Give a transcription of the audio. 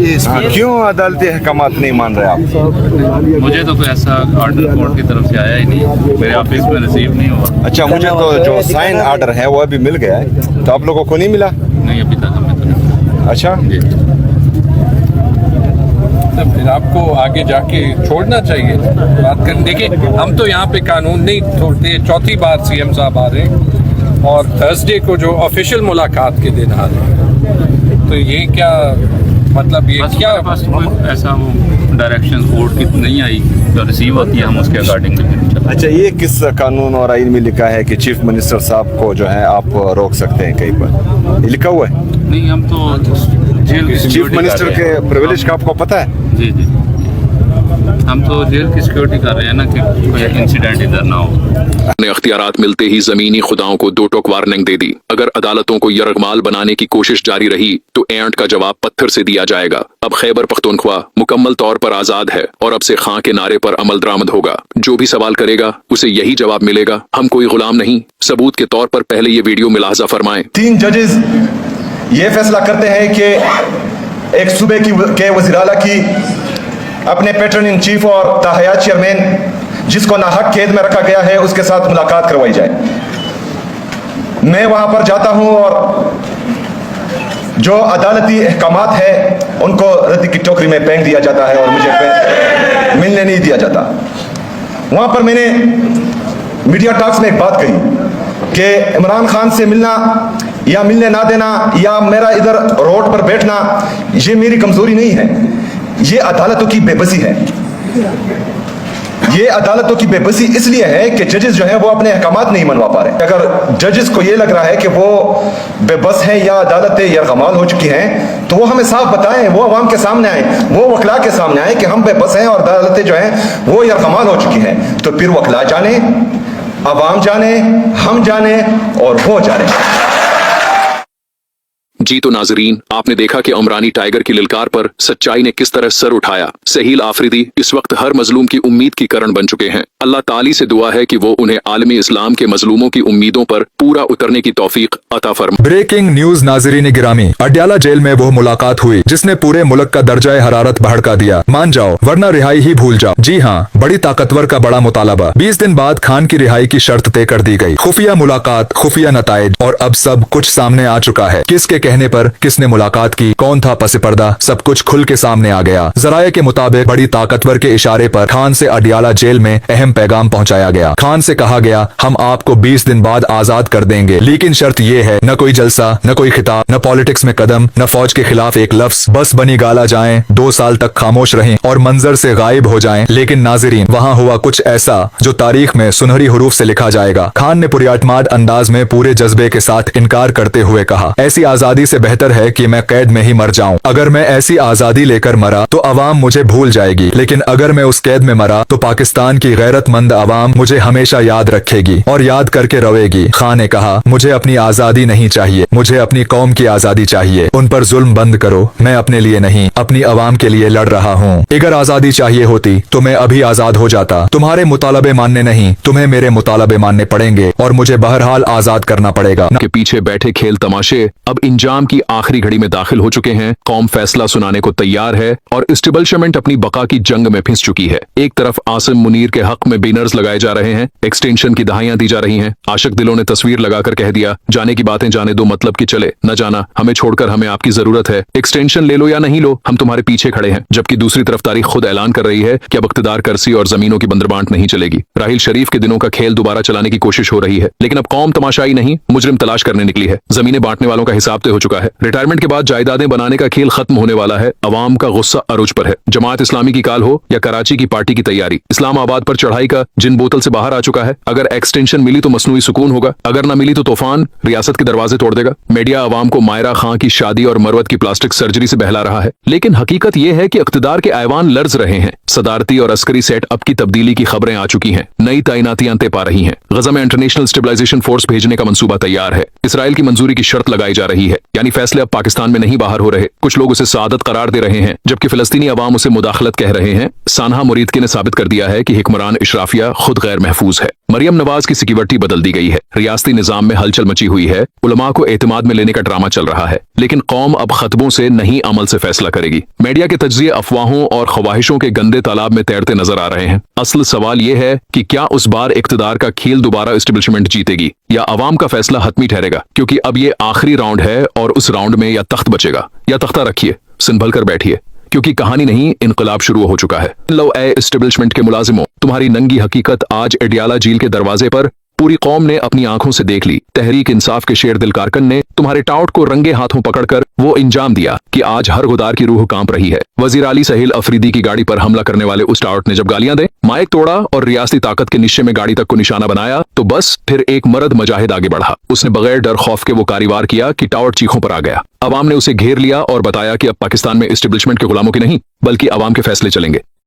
क्यों अदालती अहकामात नहीं मान रहे आप? मुझे तो कोई ऐसा ऑर्डर कोर्ट की तरफ से आया ही नहीं, मेरे ऑफिस में रिसीव नहीं हुआ। अच्छा, मुझे तो जो साइन ऑर्डर है वो अभी मिल गया है, तो आप लोगों को नहीं मिला? नहीं, अभी तक हमें तो नहीं। अच्छा जी। तो फिर आपको आगे जाके छोड़ना चाहिए बात करने। देखिए, हम तो यहाँ पे कानून नहीं छोड़ते। चौथी बार सीएम साहब आ रहे हैं और थर्सडे को जो ऑफिशियल मुलाकात के दिन आ रहे हैं, तो ये क्या मतलब, ये बस क्या हमारे पास तो कोई ऐसा वो डायरेक्शन कोर्ट की नहीं आई, जो रिसीव होती है हम उसके अकॉर्डिंग चलते। अच्छा, ये किस कानून और आइन में लिखा है कि चीफ मिनिस्टर साहब को जो है आप रोक सकते हैं कहीं पर? ये लिखा हुआ है? नहीं, हम तो जेल की चीफ सिक्योरिटी मिनिस्टर कर के रहे हैं। प्रिविलेज का आपको पता है? जी जी, हम तो जेल की सिक्योरिटी कर रहे हैं ना, कि कोई इंसिडेंट इधर ना हो। ने अख्तियारात मिलते ही जमीनी खुदाओं को दो टोक वार्निंग दे दी। अगर अदालतों को यरगमाल बनाने की कोशिश जारी रही तो एंट का जवाब पत्थर से दिया जाएगा। अब खैबर पख्तूनख्वा मुकम्मल तौर पर आजाद है और अब से खां के नारे पर अमल दरामद होगा। जो भी सवाल करेगा उसे यही जवाब मिलेगा, हम कोई गुलाम नहीं। सबूत के तौर पर पहले ये वीडियो मिलाजा फरमाएं। 3 जजेस ये फैसला करते हैं कि एक सूबे के वज़ीर आला की अपने पैटर्न इन चीफ और ताहयात चेयरमैन जिसको नाहक कैद में रखा गया है उसके साथ मुलाकात करवाई जाए। मैं वहां पर जाता हूं और जो अदालती अहकामात है उनको रद्दी की टोकरी में फेंक दिया जाता है और मुझे मिलने नहीं दिया जाता। वहां पर मैंने मीडिया टॉक्स में एक बात कही कि इमरान खान से मिलना या मिलने ना देना या मेरा इधर रोड पर बैठना ये मेरी कमजोरी नहीं है, ये अदालतों की बेबसी है। ये अदालतों की बेबसी इसलिए है कि जजेस जो है वो अपने अहकामात नहीं मनवा पा रहे। अगर जजेस को ये लग रहा है कि वो बेबस हैं या अदालतें यरगमाल हो चुकी हैं तो वो हमें साफ बताएं, वो अवाम के सामने आए, वो वकला के सामने आए कि हम बेबस हैं और अदालतें जो हैं वो यरगमाल हो चुकी हैं। तो फिर वकला जाने, अवाम जाने, हम जाने और वो जाने। जी तो नाजरीन, आपने देखा कि उमरानी टाइगर की ललकार पर सच्चाई ने किस तरह सर उठाया। सहील आफरीदी इस वक्त हर मजलूम की उम्मीद की करण बन चुके हैं। अल्लाह ताली से दुआ है कि वो उन्हें आलमी इस्लाम के मजलूमों की उम्मीदों पर पूरा उतरने की तौफीक अता फरमाए। ब्रेकिंग न्यूज नाजरीन गिरामी, अडयाला जेल में वो मुलाकात हुई जिसने पूरे मुल्क का दर्जा हरारत भड़का दिया। मान जाओ वरना रिहाई ही भूल जाओ। जी हाँ, बड़ी ताकतवर का बड़ा मुतालबा। 20 दिन बाद खान की रिहाई की शर्त तय कर दी गई। खुफिया मुलाकात, खुफिया नताइज और अब सब कुछ सामने आ चुका है। किसके कहने पर किसने मुलाकात की, कौन था पसे पर्दा, सब कुछ खुल के सामने आ गया। जराये के मुताबिक बड़ी ताकतवर के इशारे पर खान से अडयाला जेल में अहम पैगाम पहुंचाया गया। खान से कहा गया, हम आपको 20 दिन बाद आजाद कर देंगे, लेकिन शर्त ये है न कोई जलसा, न कोई खिताब, न पॉलिटिक्स में कदम, न फौज के खिलाफ एक लफ्ज। बस बनी गाला जाएं, 2 साल तक खामोश रहें और मंजर से गायब हो जाएं। लेकिन नाजरीन, वहाँ हुआ कुछ ऐसा जो तारीख में सुनहरी हरूफ से लिखा जाएगा। खान ने पुरियाटमाद अंदाज में पूरे जज्बे के साथ इनकार करते हुए कहा, ऐसी आजादी से बेहतर है कि मैं कैद में ही मर जाऊं। अगर मैं ऐसी आजादी लेकर मरा तो अवाम मुझे भूल जाएगी, लेकिन अगर मैं उस कैद में मरा तो पाकिस्तान की गैरतमंद अवाम मुझे हमेशा याद रखेगी और याद करके रोएगी। खान ने कहा, मुझे अपनी आजादी नहीं चाहिए, मुझे अपनी कौम की आजादी चाहिए। उन पर जुल्म बंद करो। मैं अपने लिए नहीं, अपनी अवाम के लिए लड़ रहा हूँ। अगर आजादी चाहिए होती तो मैं अभी आजाद हो जाता। तुम्हारे मुतालबे मानने नहीं, तुम्हें मेरे मुतालबे मानने पड़ेंगे और मुझे बहरहाल आजाद करना पड़ेगा। के पीछे बैठे खेल तमाशे अब इंजाम की आखिरी घड़ी में दाखिल हो चुके हैं। कौम फैसला सुनाने को तैयार है और इस्टेब्लिशमेंट अपनी बका की जंग में फिंस चुकी है। एक तरफ आसिम मुनीर के हक में बैनर्स लगाए जा रहे हैं, एक्सटेंशन की दहाइयां दी जा रही हैं। आशिक दिलों ने तस्वीर लगाकर कह दिया, जाने की बातें जाने दो, मतलब कि चले न जाना, हमें छोड़कर हमें आपकी जरूरत है, एक्सटेंशन ले लो या नहीं लो, हम तुम्हारे पीछे खड़े हैं। जबकि दूसरी तरफ तारीख खुद ऐलान कर रही है कि अब इख्तिदार करसी और जमीनों की बंदरबांट नहीं चलेगी। राहिल शरीफ के दिनों का खेल दोबारा चलाने की कोशिश हो रही है, लेकिन अब कौम तमाशाई नहीं, मुजरिम तलाश करने निकली है। जमीनें बांटने वालों का हिसाब तय हो चुका है। रिटायरमेंट के बाद जायदादें बनाने का खेल खत्म होने वाला है। अवाम का गुस्सा अरूज पर है। जमात इस्लामी की काल हो या कराची की पार्टी की तैयारी, इस्लामाबाद पर चढ़ाई का जिन बोतल से बाहर आ चुका है। अगर एक्सटेंशन मिली तो मसनूई सुकून होगा, अगर न मिली तो तूफान रियासत के दरवाजे तोड़ देगा। मीडिया अवाम को मायरा खां की शादी और मरवत की प्लास्टिक सर्जरी से बहला रहा है, लेकिन हकीकत यह है कि इख्तिदार के ऐवान लर्ज रहे हैं। सदारती और अस्करी सेट अप की तब्दीली की खबरें आ चुकी हैं। नई तैनातियां तय पा रही हैं। गजा में इंटरनेशनल स्टेबलाइजेशन फोर्स भेजने का मंसूबा तैयार है। इसराइल की मंजूरी की शर्त लगाई जा रही है। यानी फैसले अब पाकिस्तान में नहीं बाहर हो रहे। कुछ लोग उसे सादत करार दे रहे हैं, जबकि फिलिस्तीनी अवाम उसे मुदाखलत कह रहे हैं। सानहा मुरीदकी ने साबित कर दिया है कि हुक्मरान इशराफिया खुद गैर महफूज है। मरियम नवाज की सिक्योरिटी बदल दी गई है। रियासती निजाम में हलचल मची हुई है। उलमा को एतमाद में लेने का ड्रामा चल रहा है, लेकिन कौम अब खतबों से नहीं अमल से फैसला करेगी। मीडिया के तज्जिए अफवाहों और ख्वाहिशों के गंदे तालाब में तैरते नजर आ रहे हैं। असल सवाल यह है कि क्या उस बार इक्तदार का खेल दोबारा एस्टेब्लिशमेंट जीतेगी या अवाम का फैसला हतमी ठहरेगा, क्योंकि अब ये आखिरी राउंड है और उस राउंड में या तख्त बचेगा या तख्ता रखिए, संभल कर बैठिए, क्योंकि कहानी नहीं इनकलाब शुरू हो चुका है। लो ए एस्टेब्लिशमेंट के मुलाजिमों, तुम्हारी नंगी हकीकत आज अडियाला झील के दरवाजे पर पूरी कौम ने अपनी आंखों से देख ली। तहरीक इंसाफ के शेर दिल कारकन ने तुम्हारे टाउट को रंगे हाथों पकड़कर वो इंजाम दिया कि आज हर गुदार की रूह कांप रही है। वजीर आली सहील अफरीदी की गाड़ी पर हमला करने वाले उस टाउट ने जब गालियां दे, माइक तोड़ा और रियासती ताकत के निश्चय में गाड़ी तक को निशाना बनाया, तो बस फिर एक मर्द मुजाहिद आगे बढ़ा। उसने बगैर डर खौफ के वो कारीवार किया कि टाउट चीखों पर आ गया। अवाम ने उसे घेर लिया और बताया कि अब पाकिस्तान में एस्टेब्लिशमेंट के गुलामों के नहीं बल्कि अवाम के फैसले चलेंगे।